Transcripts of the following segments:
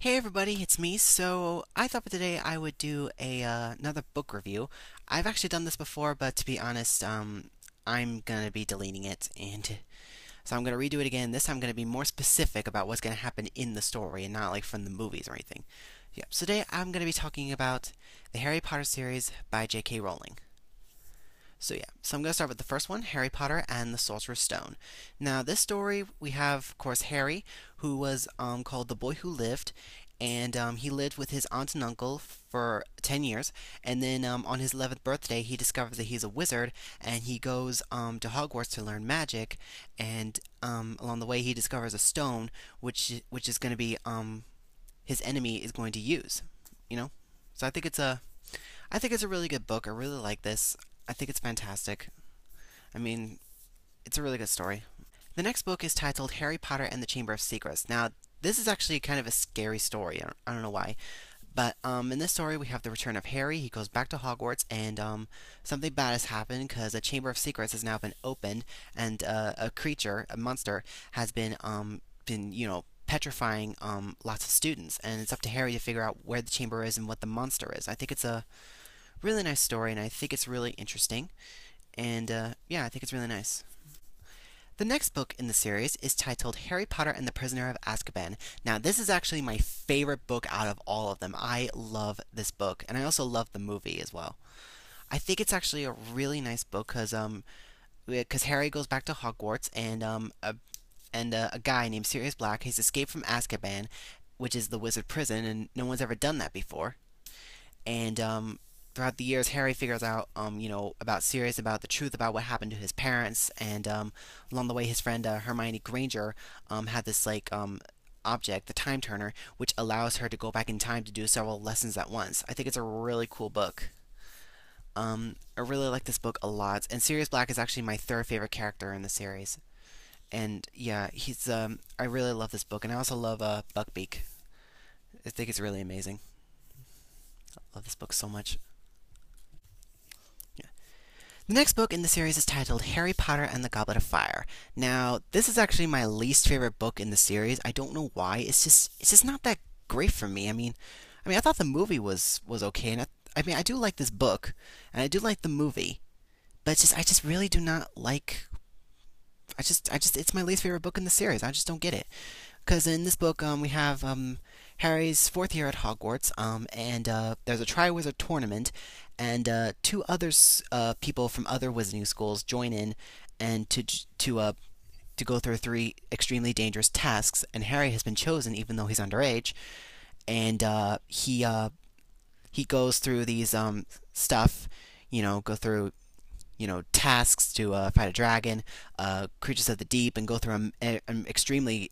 Hey everybody, it's me. So I thought for today I would do another book review. I've actually done this before, but to be honest, I'm gonna be deleting it, and so I'm gonna redo it again. This time I'm gonna be more specific about what's gonna happen in the story, and not like from the movies or anything. Yeah. So today I'm gonna be talking about the Harry Potter series by J.K. Rowling. So I'm going to start with the first one, Harry Potter and the Sorcerer's Stone. Now, this story, we have, of course, Harry, who was called the Boy Who Lived, and he lived with his aunt and uncle for 10 years, and then on his 11th birthday, he discovers that he's a wizard, and he goes to Hogwarts to learn magic, and along the way, he discovers a stone, which is going to be his enemy is going to use, you know? So I think it's a really good book. I really like this. I think it's fantastic. I mean, it's a really good story. The next book is titled Harry Potter and the Chamber of Secrets. Now, this is actually kind of a scary story. I don't know why. But in this story, we have the return of Harry. He goes back to Hogwarts, and something bad has happened because a Chamber of Secrets has now been opened, and a creature, a monster, has been petrifying lots of students. And it's up to Harry to figure out where the chamber is and what the monster is. I think it's a really nice story, and I think it's really interesting. And yeah, I think it's really nice. The next book in the series is titled Harry Potter and the Prisoner of Azkaban. Now, this is actually my favorite book out of all of them. I love this book, and I also love the movie as well. I think it's actually a really nice book because Harry goes back to Hogwarts, and a guy named Sirius Black has escaped from Azkaban, which is the wizard prison, and no one's ever done that before. And throughout the years, Harry figures out, about Sirius, about the truth about what happened to his parents, and along the way, his friend Hermione Granger had this object, the time turner, which allows her to go back in time to do several lessons at once. I think it's a really cool book. I really like this book a lot, and Sirius Black is actually my third favorite character in the series. And yeah, he's I really love this book, and I also love Buckbeak. I think it's really amazing. I love this book so much. Yeah. The next book in the series is titled Harry Potter and the Goblet of Fire. Now, this is actually my least favorite book in the series. I don't know why. It's just not that great for me. I thought the movie was okay, and I do like this book, and I do like the movie, but I just really do not like. It's my least favorite book in the series. I just don't get it. Because in this book, we have Harry's fourth year at Hogwarts, and there's a Triwizard tournament, and two others, people from other wizarding schools join in, and to go through three extremely dangerous tasks. And Harry has been chosen, even though he's underage, and he goes through these stuff, go through tasks to fight a dragon, creatures of the deep, and go through an extremely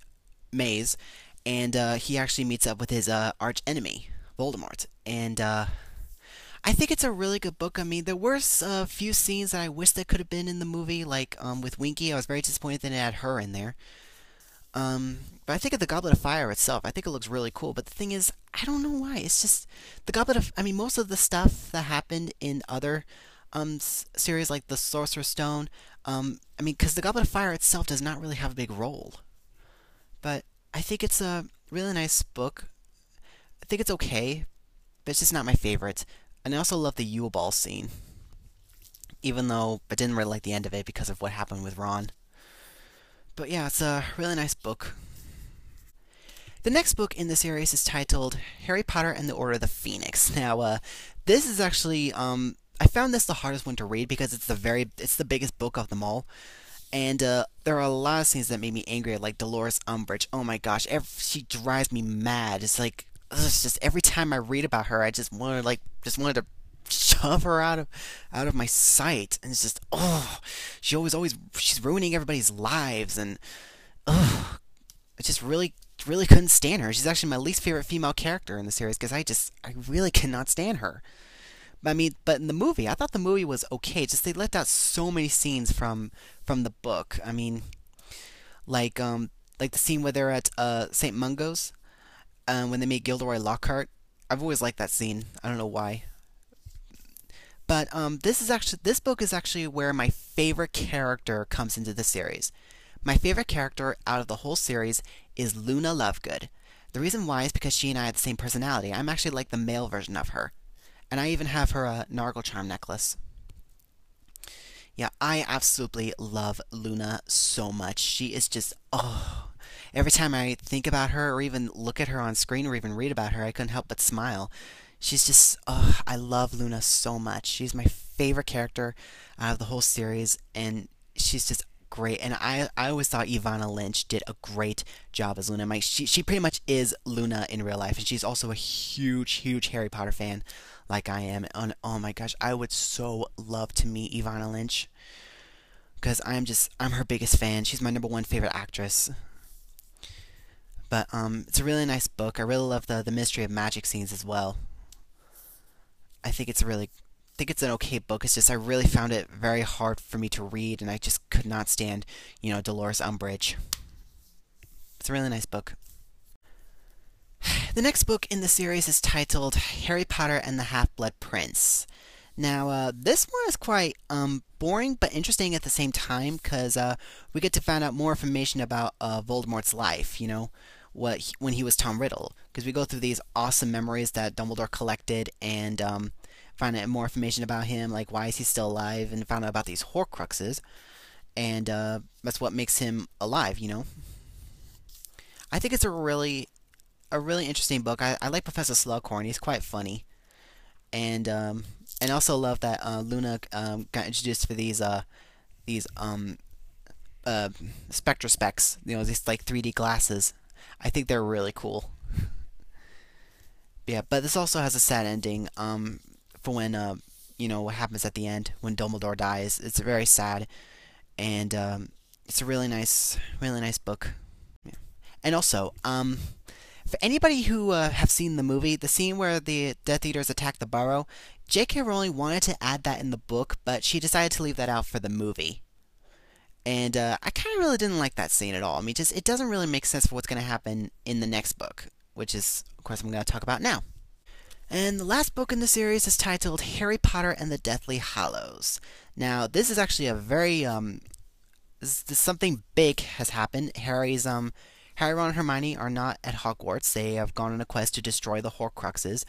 maze. And he actually meets up with his arch enemy, Voldemort. And I think it's a really good book. I mean, there were a few scenes that I wish that could have been in the movie, like with Winky. I was very disappointed that it had her in there. But I think of the Goblet of Fire itself. I think it looks really cool. But the thing is, I don't know why. It's just the Goblet of. I mean, most of the stuff that happened in other series like the Sorcerer's Stone. Because the Goblet of Fire itself does not really have a big role. But I think it's a really nice book. I think it's okay, but it's just not my favorite. And I also love the Yule Ball scene, even though I didn't really like the end of it because of what happened with Ron. But yeah, it's a really nice book. The next book in the series is titled Harry Potter and the Order of the Phoenix. Now, this is actually I found this the hardest one to read because it's the biggest book of them all. And there are a lot of scenes that made me angry, like Dolores Umbridge. Oh my gosh, she drives me mad. It's just every time I read about her, I just wanted to shove her out of my sight. And it's just she's ruining everybody's lives, and I just really couldn't stand her. She's actually my least favorite female character in the series because I really cannot stand her. But in the movie, I thought the movie was okay. Just they left out so many scenes from the book. Like the scene where they're at St. Mungo's, when they made Gilderoy Lockhart. I've always liked that scene. I don't know why. But this book is actually where my favorite character comes into the series. My favorite character out of the whole series is Luna Lovegood. The reason why is because she and I have the same personality. I'm actually like the male version of her. And I even have her Nargle Charm necklace. Yeah, I absolutely love Luna so much. She is just, oh. Every time I think about her or even look at her on screen or even read about her, I couldn't help but smile. She's just, oh, I love Luna so much. She's my favorite character out of the whole series, and she's just great. And I always thought Ivana Lynch did a great job as Luna. She pretty much is Luna in real life, and she's also a huge Harry Potter fan like I am. And oh my gosh, I would so love to meet Ivana Lynch because I'm her biggest fan. She's my number one favorite actress. But it's a really nice book. I really love the mystery of magic scenes as well. I think it's an okay book. It's just I really found it very hard for me to read, and I just could not stand, Dolores Umbridge. It's a really nice book. The next book in the series is titled Harry Potter and the Half-Blood Prince. Now, this one is quite boring but interesting at the same time because we get to find out more information about Voldemort's life. When he was Tom Riddle, because we go through these awesome memories that Dumbledore collected and find out more information about him, like why is he still alive, and found out about these Horcruxes, and that's what makes him alive. I think it's a really interesting book. I like Professor Slughorn. He's quite funny, and also love that Luna got introduced for these Spectra Specs. These like 3D glasses. I think they're really cool. Yeah, but this also has a sad ending. For when what happens at the end when Dumbledore dies. It's very sad, and it's a really nice book. Yeah. And also, for anybody who have seen the movie, the scene where the Death Eaters attack the Burrow, J.K. Rowling wanted to add that in the book, but she decided to leave that out for the movie. And I kind of really didn't like that scene at all. I mean, just it doesn't really make sense for what's going to happen in the next book, which is, of course, I'm going to talk about now. And the last book in the series is titled Harry Potter and the Deathly Hallows. Now, this is actually a very something big has happened. Harry, Ron, and Hermione are not at Hogwarts. They have gone on a quest to destroy the Horcruxes,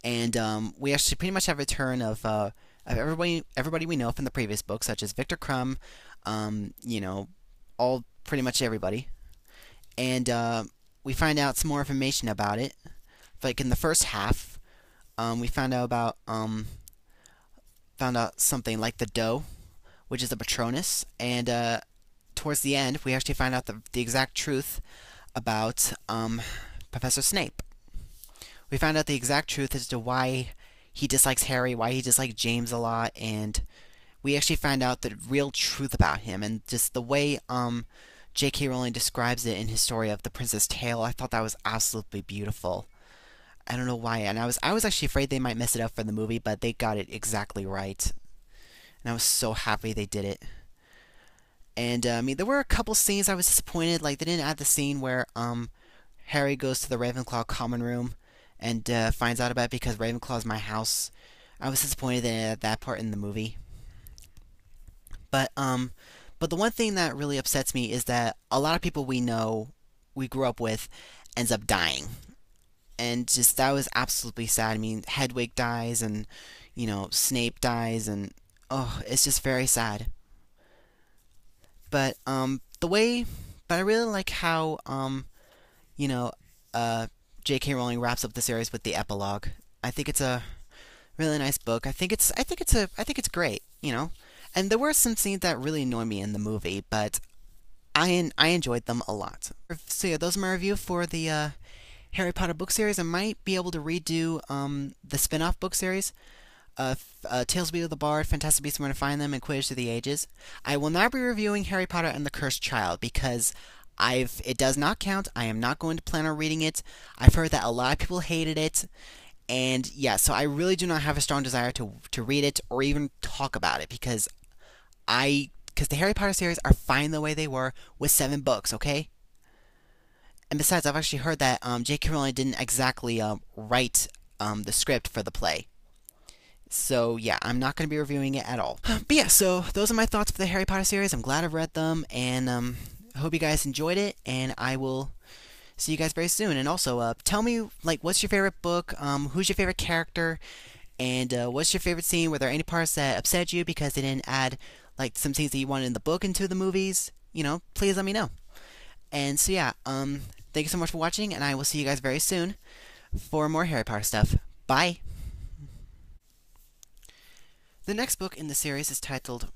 and we actually pretty much have a return of everybody we know from the previous book, such as Victor Crumb, all pretty much everybody, and we find out some more information about it. Like in the first half, we found out something like the Doe, which is the Patronus, and towards the end, we actually find out the exact truth about Professor Snape. We find out the exact truth as to why he dislikes Harry, why he dislikes James a lot, and we actually find out the real truth about him, and just the way J.K. Rowling describes it in his story of The Prince's Tale. I thought that was absolutely beautiful. I don't know why, and I was actually afraid they might mess it up for the movie, but they got it exactly right, and I was so happy they did it. And I mean, there were a couple scenes I was disappointed, like they didn't add the scene where Harry goes to the Ravenclaw common room and finds out about it because Ravenclaw's my house. I was disappointed at that part in the movie. But the one thing that really upsets me is that a lot of people we grew up with, ends up dying, and just that was absolutely sad. I mean, Hedwig dies, and Snape dies, and oh, it's just very sad. But but I really like how you know J.K. Rowling wraps up the series with the epilogue. I think it's a really nice book. I think it's great. And there were some scenes that really annoyed me in the movie, but I enjoyed them a lot. So yeah, those are my review for the Harry Potter book series. I might be able to redo the spin-off book series. Tales of Beedle the Bard, Fantastic Beasts and Where to Find Them, and Quidditch Through the Ages. I will not be reviewing Harry Potter and the Cursed Child because it does not count. I am not going to plan on reading it. I've heard that a lot of people hated it, and yeah, so I really do not have a strong desire to read it or even talk about it because the Harry Potter series are fine the way they were with 7 books, okay? And besides, I've actually heard that J.K. Rowling didn't exactly write the script for the play. So yeah, I'm not going to be reviewing it at all. But yeah, so those are my thoughts for the Harry Potter series. I'm glad I've read them, and I hope you guys enjoyed it, and I will see you guys very soon. And also, tell me like what's your favorite book? Who's your favorite character? And what's your favorite scene? Were there any parts that upset you because they didn't add like some scenes that you wanted in the book into the movies? Please let me know. And so yeah, thank you so much for watching, and I will see you guys very soon for more Harry Potter stuff. Bye. The next book in the series is titled